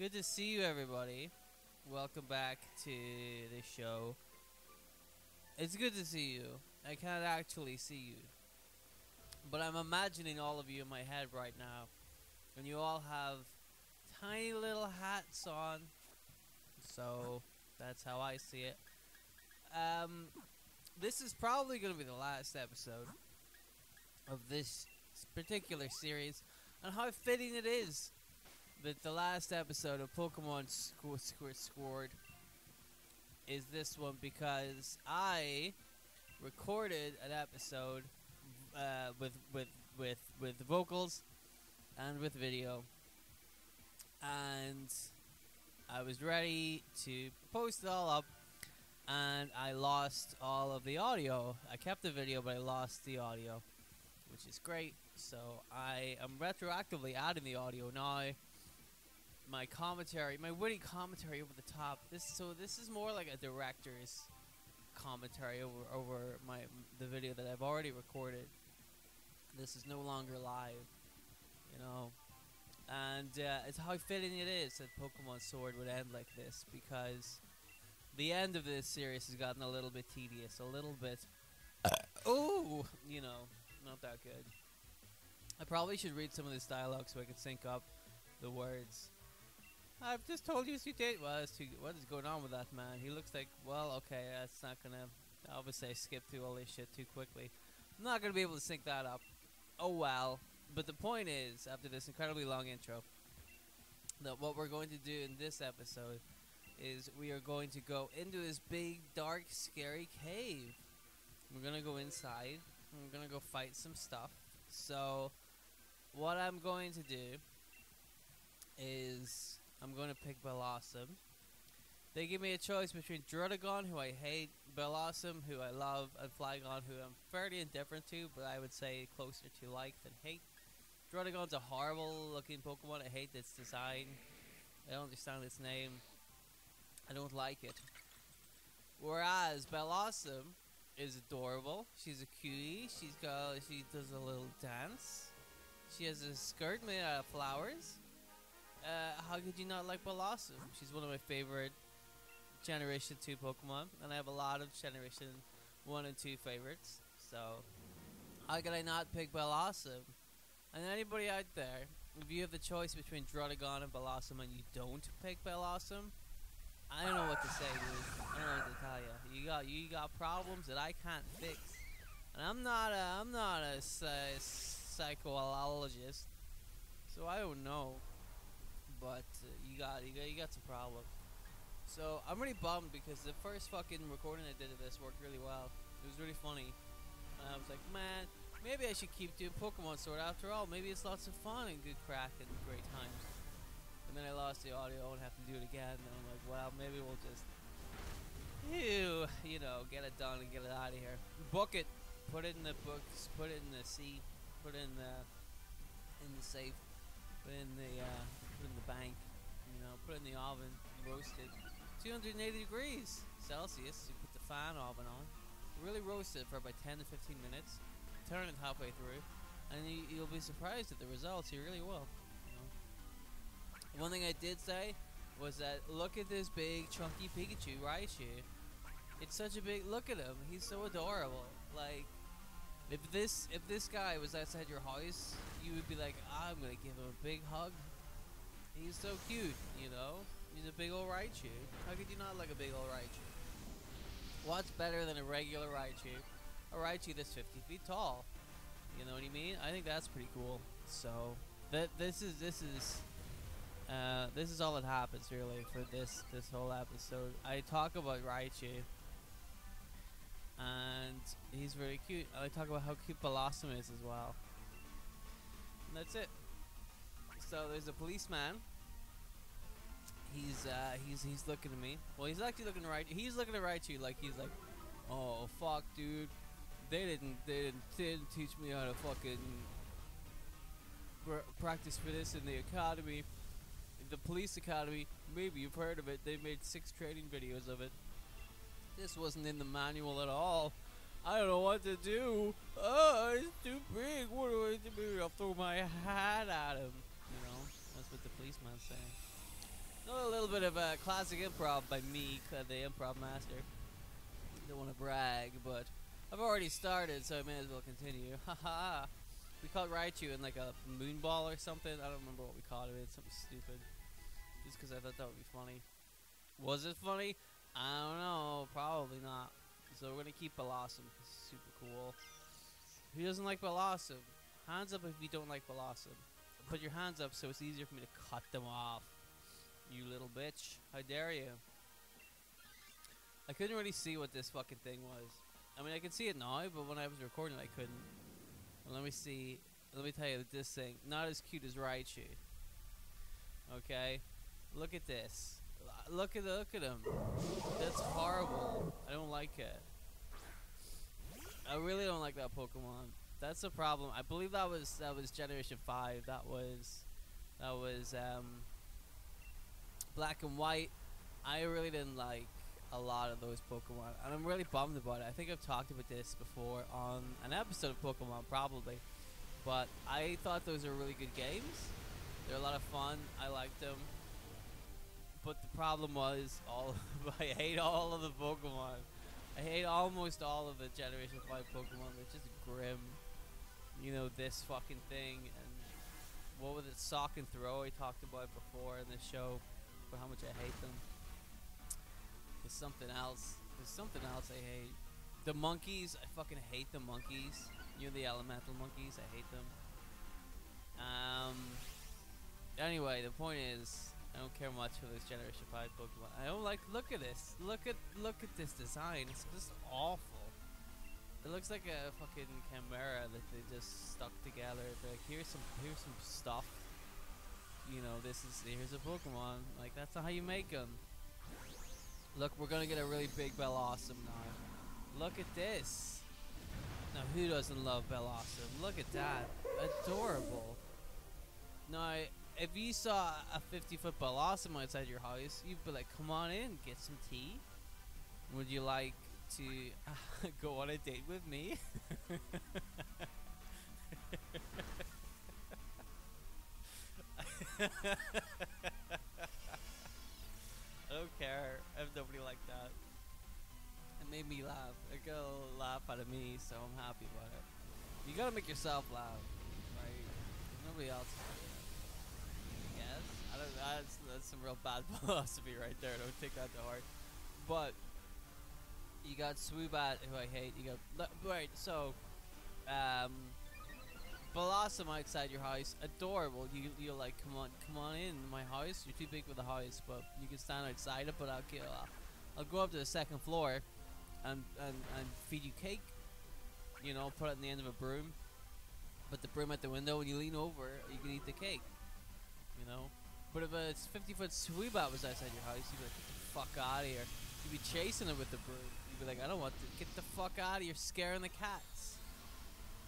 Good to see you, everybody. Welcome back to the show. It's good to see you. I can't actually see you, but I'm imagining all of you in my head right now, and you all have tiny little hats on. So that's how I see it. This is probably going to be the last episode of this particular series, and how fitting it is that the last episode of Pokemon Sword is this one, because I recorded an episode with vocals and with video, and I was ready to post it all up, and I lost all of the audio. I kept the video, but I lost the audio, which is great. So I am retroactively adding the audio now. My commentary, my witty commentary over the top. This is more like a director's commentary over the video that I've already recorded. This is no longer live, and it's how fitting it is that Pokemon Sword would end like this, because the end of this series has gotten a little bit tedious, a little bit, not that good. I probably should read some of this dialogue so I can sync up the words. I've just told you did. Well, what is going on with that man? He looks like, well, okay, that's not gonna, obviously I skipped through all this shit too quickly. I'm not gonna be able to sync that up. Oh well. But the point is, after this incredibly long intro, that what we're going to do in this episode is we are going to go into this big, dark, scary cave. We're gonna go inside, and we're gonna go fight some stuff. So, what I'm going to do is I'm going to pick Bellossom. They give me a choice between Druddigon, who I hate, Bellossom, who I love, and Flygon, who I'm fairly indifferent to, but I would say closer to like than hate. Druddigon's a horrible looking Pokemon. I hate its design. I don't understand its name. I don't like it. Whereas Bellossom is adorable. She's a cutie. She does a little dance. She has a skirt made out of flowers. How could you not like Bellossom? She's one of my favorite Generation 2 Pokemon, and I have a lot of Generation 1 and 2 favorites. So, how could I not pick Bellossom? And anybody out there, if you have the choice between Druddigon and Bellossom and you don't pick Bellossom, I don't know what to say, dude. I don't know what to tell you. You got problems that I can't fix, and I'm not a psychologist, so I don't know. But you got some problems. So I'm really bummed, because the first fucking recording I did of this worked really well. It was really funny, and I was like, man, maybe I should keep doing Pokemon Sword after all. Maybe it's lots of fun and good crack and great times. And then I lost the audio and have to do it again. And I'm like, well, maybe we'll just, get it done and get it out of here. Book it, put it in the books, put it in the sea, put it in the safe, put it in the bank, put it in the oven, roast it, 280 degrees Celsius. You put the fan oven on, really roast it for about 10 to 15 minutes, turn it halfway through, and you'll be surprised at the results. You really will. One thing I did say was that look at this big chunky Pikachu Raichu. It's such a big, look at him. He's so adorable. Like, if this guy was outside your house, you would be like, I'm gonna give him a big hug. He's so cute, He's a big old Raichu. How could you not like a big old Raichu? What's better than a regular Raichu? A Raichu that's 50 feet tall. You know what I mean? I think that's pretty cool. So this is all that happens really for this whole episode. I talk about Raichu, and he's very cute. I talk about how cute Bellossom is as well. And that's it. So there's a policeman. He's looking at me. Well, he's actually looking right. He's looking at Raichu like he's like, oh fuck, dude. They didn't teach me how to fucking practice for this in the academy, the police academy. Maybe you've heard of it. They made 6 training videos of it. This wasn't in the manual at all. I don't know what to do. Oh, it's too big. What do I do? I'll throw my hat at him. That's what the policeman's saying. A little bit of a classic improv by me, the improv master. Don't want to brag, but I've already started, so I may as well continue. Haha. We called Raichu in like a moonball or something. I don't remember what we called it. It's something stupid. Just because I thought that would be funny. Was it funny? I don't know. Probably not. So we're gonna keep Bellossom. It's super cool. Who doesn't like Bellossom? Hands up if you don't like Bellossom. Put your hands up so it's easier for me to cut them off. You little bitch. How dare you? I couldn't really see what this fucking thing was. I mean, I can see it now, but when I was recording, I couldn't. Well, let me see. Let me tell you that this thing, not as cute as Raichu. Okay? Look at this. Look at him. That's horrible. I don't like it. I really don't like that Pokemon. That's the problem. I believe that was Generation 5. That was Black and White. I really didn't like a lot of those Pokemon, and I'm really bummed about it. I think I've talked about this before on an episode of Pokemon, probably. But I thought those were really good games. They're a lot of fun. I liked them. But the problem was, I hate all of the Pokemon. I hate almost all of the Generation 5 Pokemon. They're just grim. You know, this fucking thing. And what was it? Sock and Throw I talked about before in this show. For how much I hate them. There's something else. There's something else I hate. The monkeys. I fucking hate the monkeys. You know, the elemental monkeys. I hate them. Anyway, the point is, I don't care much for those Generation 5 Pokemon. I don't like. Look at this. Look at this design. It's just awful. It looks like a fucking chimera that they just stuck together. They're like, here's some stuff. You know, here's a Pokemon. Like, that's not how you make them. Look, we're gonna get a really big Bellossom now. Look at this. Now, who doesn't love Bellossom? Look at that. Adorable. Now, if you saw a 50-foot Bellossom outside your house, you'd be like, come on in, get some tea. Would you like to go on a date with me? I don't care if nobody like that. It made me laugh. It got a little laugh out of me, so I'm happy about it. You gotta make yourself laugh, right? Nobody else can. Yes, I don't. That's some real bad philosophy right there. Don't take that to heart. But you got Swoobat, who I hate. You got right. So, Bellossom outside your house, adorable. You're like, come on in my house. You're too big for the house, but you can stand outside it. But I'll go up to the second floor, and feed you cake. You know, put it in the end of a broom. Put the broom at the window, and you lean over, you can eat the cake. You know, but if a 50-foot Swoobat was outside your house, you'd be like, get the fuck out of here. You'd be chasing it with the broom. You'd be like, I don't want to. Get the fuck out of here, scaring the cats.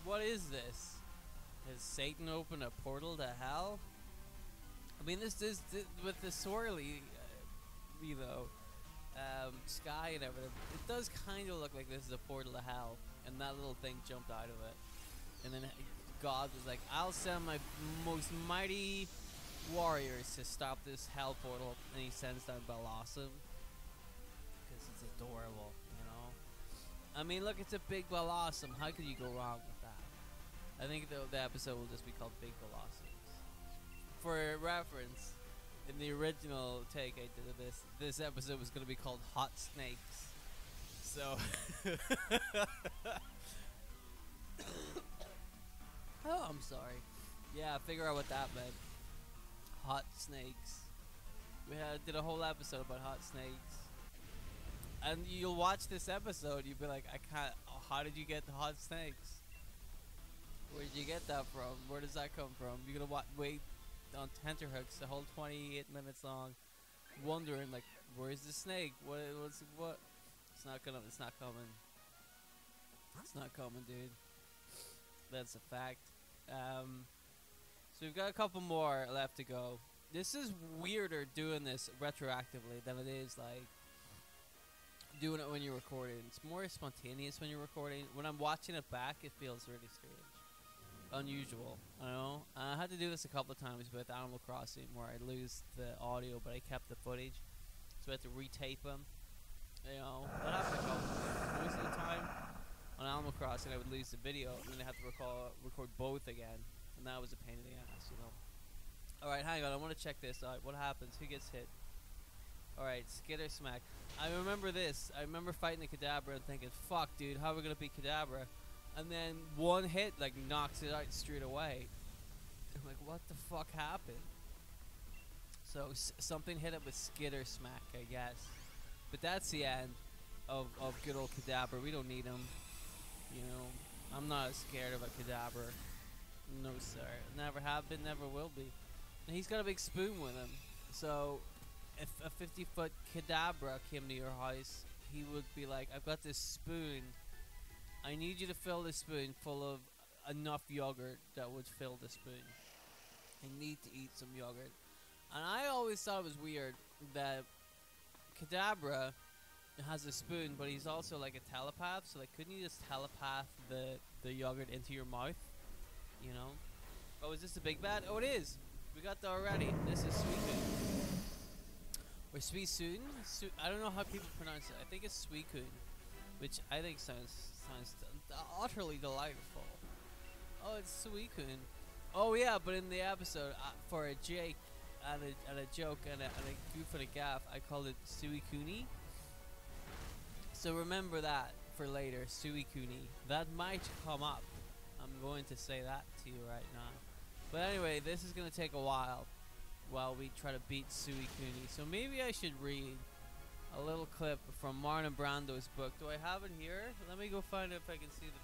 What is this? Has Satan opened a portal to hell? I mean, this with the swirly, sky and everything. It does kind of look like this is a portal to hell, and that little thing jumped out of it. And then God was like, I'll send my most mighty warriors to stop this hell portal, and he sends down Bellossom because it's adorable, you know. I mean, look, it's a big Bellossom. How could you go wrong with that? I think the episode will just be called Big Bellossoms. For reference, in the original take I did of this episode was going to be called Hot Snakes. So, oh, I'm sorry. Yeah, figure out what that meant. Hot snakes. Did a whole episode about hot snakes. And you'll watch this episode, you'll be like, I can't. How did you get the hot snakes? Where did you get that from? Where does that come from? You're gonna wait on tenterhooks the whole 28 minutes long, wondering like, where's the snake? What? It's not coming. It's not coming, dude. That's a fact. So we've got a couple more left to go. This is weirder doing this retroactively than it is like doing it when you're recording. It's more spontaneous when you're recording. When I'm watching it back, it feels really strange. unusual. I know. I had to do this a couple of times with Animal Crossing, where I lose the audio, but I kept the footage, so I had to retape them. You know, that happened a couple of times. Most of the time on Animal Crossing, I would lose the video, and then I had to record both again, and that was a pain in the ass, you know. All right, hang on. I want to check this out. What happens? Who gets hit? All right, Skitter Smack. I remember this. I remember fighting the Kadabra and thinking, "Fuck, dude, how are we gonna beat Kadabra?" And then one hit like knocks it out straight away. I'm like, what the fuck happened? So something hit it with Skitter Smack, I guess. But that's the end of good old Kadabra. We don't need him. You know, I'm not scared of a Kadabra. No, sir. Never have been, never will be. And he's got a big spoon with him. So if a 50-foot Kadabra came to your house, he would be like, I've got this spoon. I need you to fill this spoon full of enough yogurt that would fill the spoon. I need to eat some yogurt. And I always thought it was weird that Kadabra has a spoon, but he's also like a telepath. So like, couldn't you just telepath the yogurt into your mouth? You know? Oh, is this a big bad? Oh, it is. We got that already. This is Suicune. Or Suicune? I don't know how people pronounce it. I think it's Suicune, which I think sounds utterly delightful. Oh, it's Suicune. Oh yeah, but in the episode, for a Jake and a joke and a goof and a gaff, I called it Suicune. So remember that for later, Suicune. That might come up. I'm going to say that to you right now. But anyway, this is going to take a while we try to beat Suicune. So maybe I should read a little clip from Marlon Brando's book. Do I have it here? Let me go find it if I can see the book.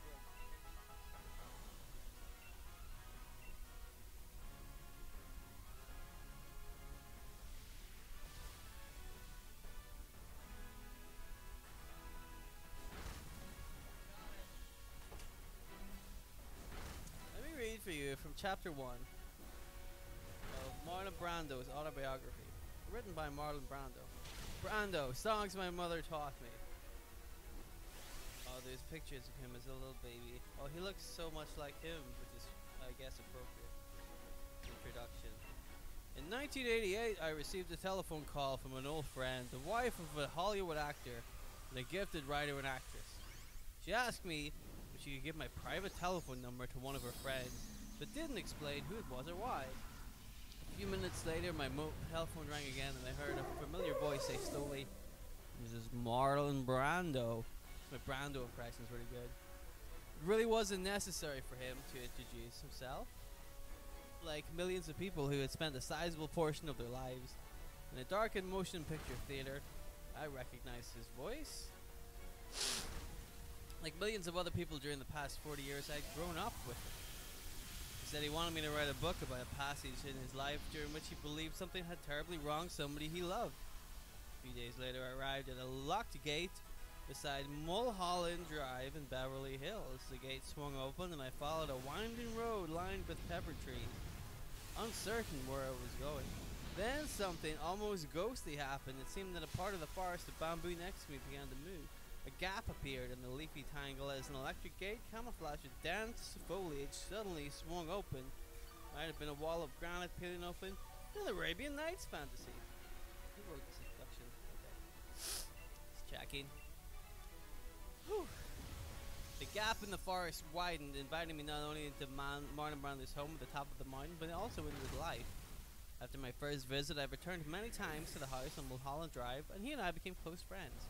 Let me read for you from chapter 1 of Marlon Brando's autobiography, written by Marlon Brando. Brando, songs my mother taught me. Oh, there's pictures of him as a little baby. Oh, he looks so much like him, which is, I guess, appropriate. Introduction. In 1988, I received a telephone call from an old friend, the wife of a Hollywood actor, and a gifted writer and actress. She asked me if she could give my private telephone number to one of her friends, but didn't explain who it was or why. A few minutes later, my telephone rang again, and I heard a familiar voice say slowly, "This is Marlon Brando." My Brando impression is really good. It really wasn't necessary for him to introduce himself. Like millions of people who had spent a sizable portion of their lives in a darkened motion picture theater, I recognized his voice. Like millions of other people during the past 40 years, I'd grown up with him. He said he wanted me to write a book about a passage in his life during which he believed something had terribly wronged somebody he loved. A few days later, I arrived at a locked gate beside Mulholland Drive in Beverly Hills. The gate swung open and I followed a winding road lined with pepper trees, uncertain where I was going. Then something almost ghostly happened. It seemed that a part of the forest of bamboo next to me began to move. A gap appeared in the leafy tangle as an electric gate camouflaged with dense foliage suddenly swung open. Might have been a wall of granite peeling open. An Arabian Nights fantasy. Who wrote this introduction? Okay. Just checking. Whew. The gap in the forest widened, inviting me not only into Marlon Brando's home at the top of the mountain, but also into his life. After my first visit, I returned many times to the house on Mulholland Drive, and he and I became close friends.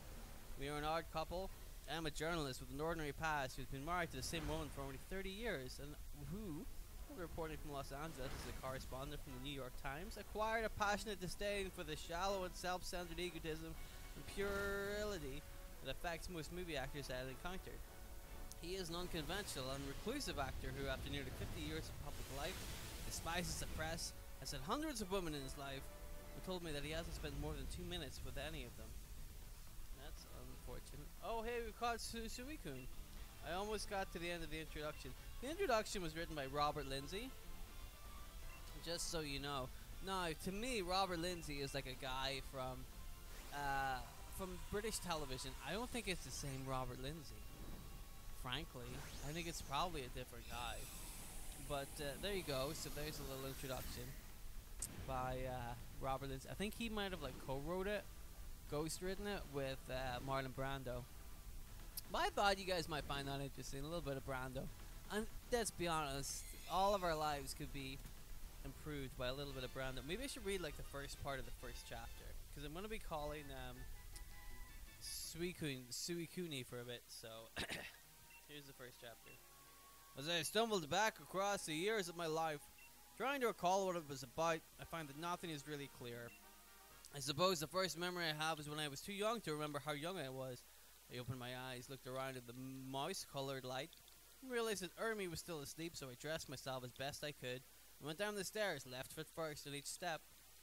We are an odd couple. I am a journalist with an ordinary past who's been married to the same woman for only 30 years, and who, reporting from Los Angeles as a correspondent from the New York Times, acquired a passionate disdain for the shallow and self-centered egotism and puerility that affects most movie actors I had encountered. He is an unconventional and reclusive actor who, after nearly 50 years of public life, despises the press, has had hundreds of women in his life, and told me that he hasn't spent more than 2 minutes with any of them. That's unfortunate. Oh, hey, we caught Suicune. I almost got to the end of the introduction. The introduction was written by Robert Lindsay. Just so you know. Now, to me, Robert Lindsay is like a guy from British television. I don't think it's the same Robert Lindsay. Frankly, I think it's probably a different guy. But there you go. So there's a little introduction by Robert Lindsay. I think he might have like co-wrote it, ghost-written it with Marlon Brando. But I thought you guys might find that interesting. A little bit of Brando. And let's be honest, all of our lives could be improved by a little bit of Brando. Maybe I should read like the first part of the first chapter, because I'm going to be calling Suikuni for a bit. So here's the first chapter. As I stumbled back across the years of my life, trying to recall what it was about, I find that nothing is really clear. I suppose the first memory I have is when I was too young to remember how young I was. I opened my eyes, looked around at the mouse-colored light, and realized that Ermi was still asleep, so I dressed myself as best I could and went down the stairs, left foot first at each step.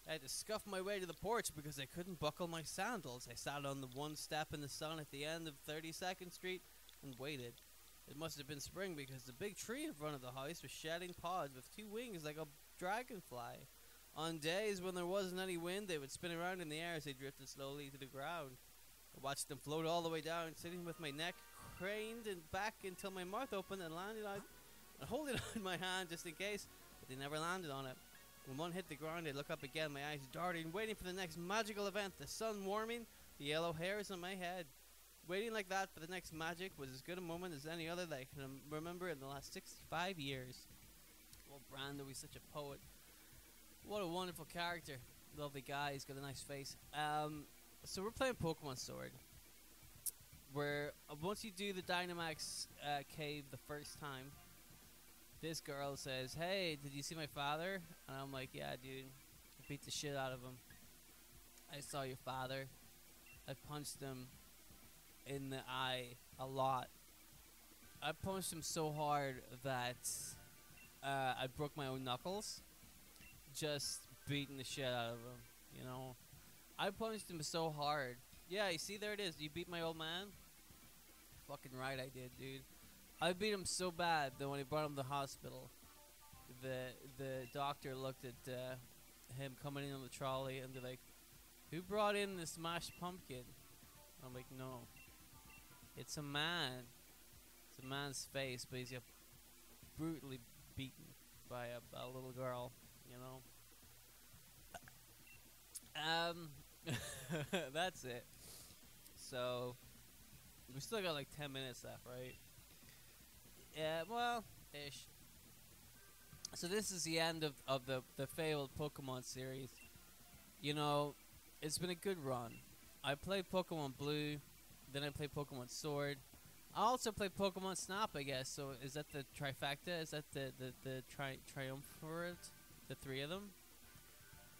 I had to scuff my way to the porch because I couldn't buckle my sandals. I sat on the one step in the sun at the end of 32nd Street and waited. It must have been spring because the big tree in front of the house was shedding pods with two wings like a dragonfly. On days when there wasn't any wind, they would spin around in the air as they drifted slowly to the ground. I watched them float all the way down, sitting with my neck craned and back until my mouth opened and landed out, and holding it in my hand just in case, but they never landed on it. When one hit the ground, I'd look up again, my eyes darting, waiting for the next magical event, the sun warming, the yellow hairs on my head. Waiting like that for the next magic was as good a moment as any other that I can remember in the last 65 years. Well, Brando, he's such a poet. What a wonderful character. Lovely guy, he's got a nice face. So we're playing Pokemon Sword, where once you do the Dynamax cave the first time, this girl says, "Hey, did you see my father?" And I'm like, "Yeah, dude, I beat the shit out of him. I saw your father. I punched him in the eye a lot. I punched him so hard that I broke my own knuckles, just beating the shit out of him, you know. I punched him so hard. Yeah, you see, there it is. You beat my old man? Fucking right I did, dude. I beat him so bad that when he brought him to the hospital, the doctor looked at him coming in on the trolley and they're like, "Who brought in the smashed pumpkin?" I'm like, "No. It's a man. It's a man's face, but he's got brutally beaten by a little girl, you know." That's it. So we still got like 10 minutes left, right? Yeah, well, ish. So this is the end of the failed Pokemon series. You know, it's been a good run. I played Pokemon Blue, then I played Pokemon Sword. I also played Pokemon Snap, I guess. So is that the trifecta? Is that the triumvirate? The three of them?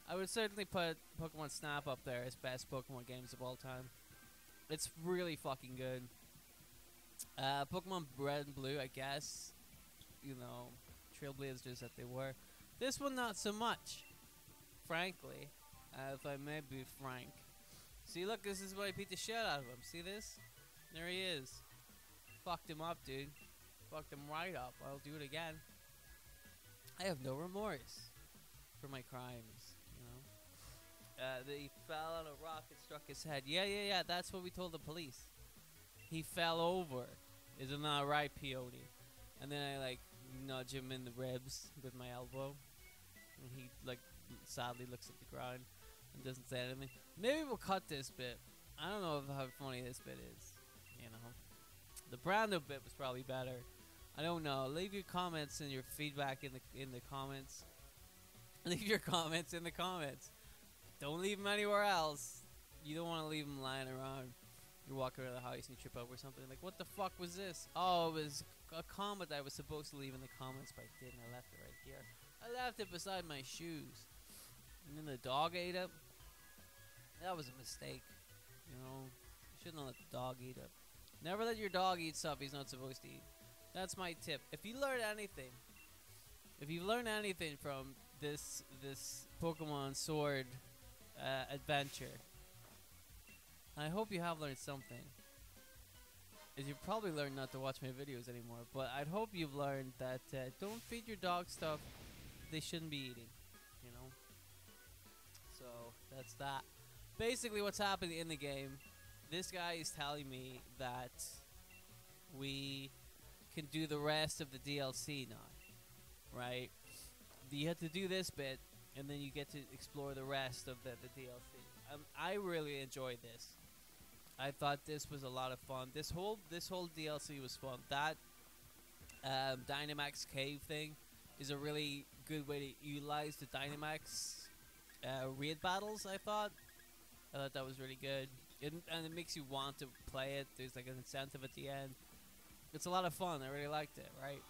I would certainly put Pokemon Snap up there as best Pokemon games of all time. It's really fucking good. Pokemon Red and Blue, I guess. You know, trailblazers that they were. This one, not so much. Frankly. If I may be frank. See, look, this is what I beat the shit out of him. See this? There he is. Fucked him up, dude. Fucked him right up. I'll do it again. I have no remorse for my crimes, you know. That he fell on a rock and struck his head. Yeah, that's what we told the police. He fell over. Isn't that right, Peony? And then I, like, nudge him in the ribs with my elbow. And he, like, sadly looks at the ground and doesn't say anything. Maybe we'll cut this bit. I don't know how funny this bit is, you know. The Brando bit was probably better. I don't know. Leave your comments and your feedback in the comments. Leave your comments in the comments. Don't leave them anywhere else. You don't want to leave them lying around. You're walking around the house and you trip over something. Like, what the fuck was this? Oh, it was a comment I was supposed to leave in the comments, but I didn't. I left it right here. I left it beside my shoes. And then the dog ate it. That was a mistake. You know, you shouldn't let the dog eat it. Never let your dog eat stuff he's not supposed to eat. That's my tip. If you learn anything, from this Pokemon Sword adventure, I hope you have learned something. Is you probably learned not to watch my videos anymore, but I'd hope you've learned that don't feed your dog stuff they shouldn't be eating, you know. So that's that. Basically, what's happening in the game, this guy is telling me that we can do the rest of the DLC now. right? You have to do this bit, and then you get to explore the rest of the DLC. I really enjoyed this. I thought this was a lot of fun. This whole DLC was fun. That Dynamax cave thing is a really good way to utilize the Dynamax raid battles. I thought that was really good, and it makes you want to play it. There's like an incentive at the end. It's a lot of fun. I really liked it. Right.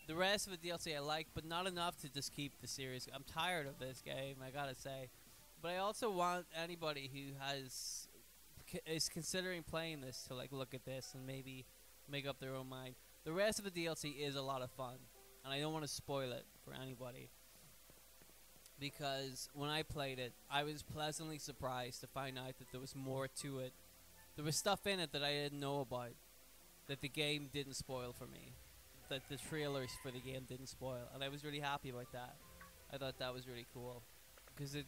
The rest of the DLC I like, but not enough to just keep the series. I'm tired of this game, I gotta say. But I also want anybody who is considering playing this to like look at this and maybe make up their own mind. The rest of the DLC is a lot of fun, and I don't want to spoil it for anybody. Because when I played it, I was pleasantly surprised to find out that there was more to it. There was stuff in it that I didn't know about, that the game didn't spoil for me, that the trailers for the game didn't spoil, and I was really happy about that. I thought that was really cool, because it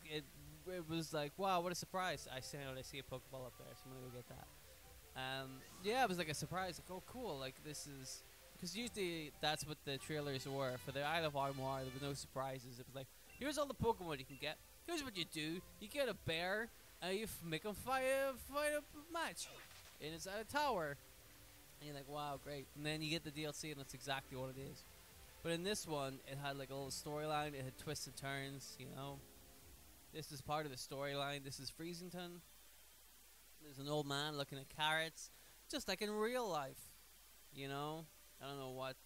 was like, wow, what a surprise. I see a Pokeball up there, so I'm gonna go get that. Yeah, it was like a surprise, like, oh cool, like this is, because usually that's what the trailers were. For the Isle of Armor, there were no surprises. It was like, here's all the Pokemon you can get, here's what you do, you get a bear, and you make them fight a match inside a tower. And you're like, wow, great. And then you get the DLC, and that's exactly what it is. But in this one, it had like a little storyline. It had twists and turns, you know. This is part of the storyline. This is Freezington. There's an old man looking at carrots, just like in real life, you know. I don't know what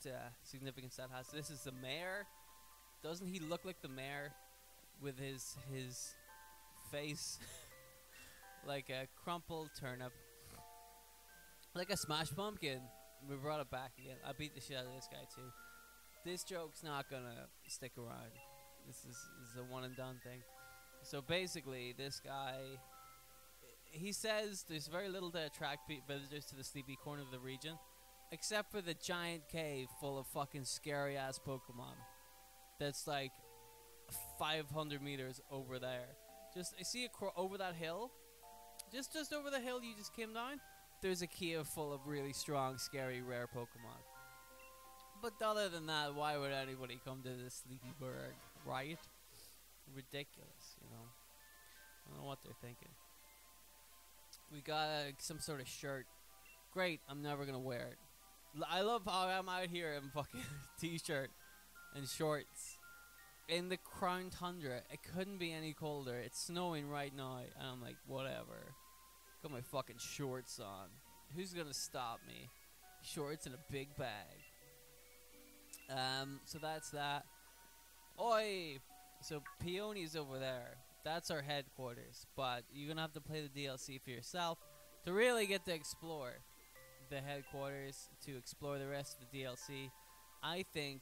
significance that has. This is the mayor. Doesn't he look like the mayor with his face like a crumpled turnip? Like a smashed pumpkin. We brought it back again. I beat the shit out of this guy too. This joke's not gonna stick around. This is a one and done thing. So basically, this guy, he says there's very little to attract visitors to the sleepy corner of the region, except for the giant cave full of fucking scary ass Pokemon. That's like 500 meters over there. Just I see over that hill. Just over the hill you just came down. There's a cave full of really strong, scary, rare Pokemon. But other than that, why would anybody come to this sleepy burg, right? Ridiculous, you know. I don't know what they're thinking. We got some sort of shirt. Great, I'm never gonna wear it. I love how I'm out here in fucking t-shirt and shorts in the Crown Tundra. It couldn't be any colder. It's snowing right now, and I'm like, whatever. Got my fucking shorts on. Who's gonna stop me? Shorts and a big bag. So that's that. Oi! So Peony's over there. That's our headquarters. But you're gonna have to play the DLC for yourself to really get to explore the headquarters, to explore the rest of the DLC. I think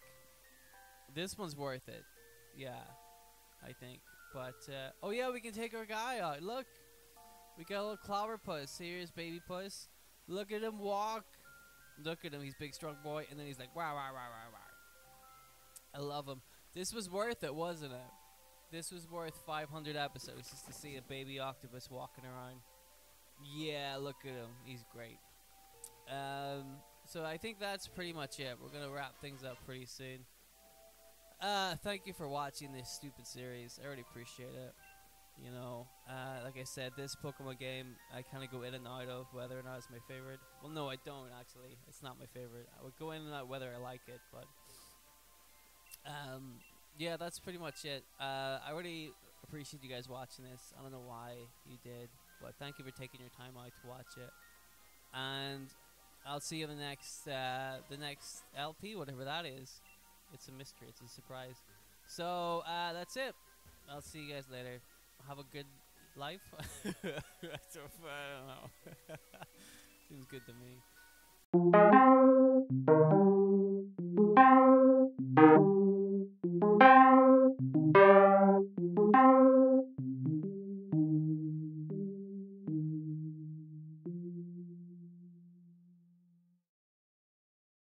this one's worth it. Yeah, I think. But oh yeah, we can take our guy out. Look. We got a little Clobberpuss. Here's Baby Puss. Look at him walk. Look at him. He's a big, strong boy. And then he's like, wow, wow, wow, wow, wow. I love him. This was worth it, wasn't it? This was worth 500 episodes just to see a baby octopus walking around. Yeah, look at him. He's great. So I think that's pretty much it. We're going to wrap things up pretty soon. Thank you for watching this stupid series. I really appreciate it. You know, like I said, this Pokemon game, I kind of go in and out of whether or not it's my favorite. Well, no, I don't, actually. It's not my favorite. I would go in and out whether I like it, but yeah, that's pretty much it. I really appreciate you guys watching this. I don't know why you did, but thank you for taking your time out to watch it. And I'll see you in the next LP, whatever that is. It's a mystery. It's a surprise. So, that's it. I'll see you guys later. Have a good life. I don't know. Seems good to me.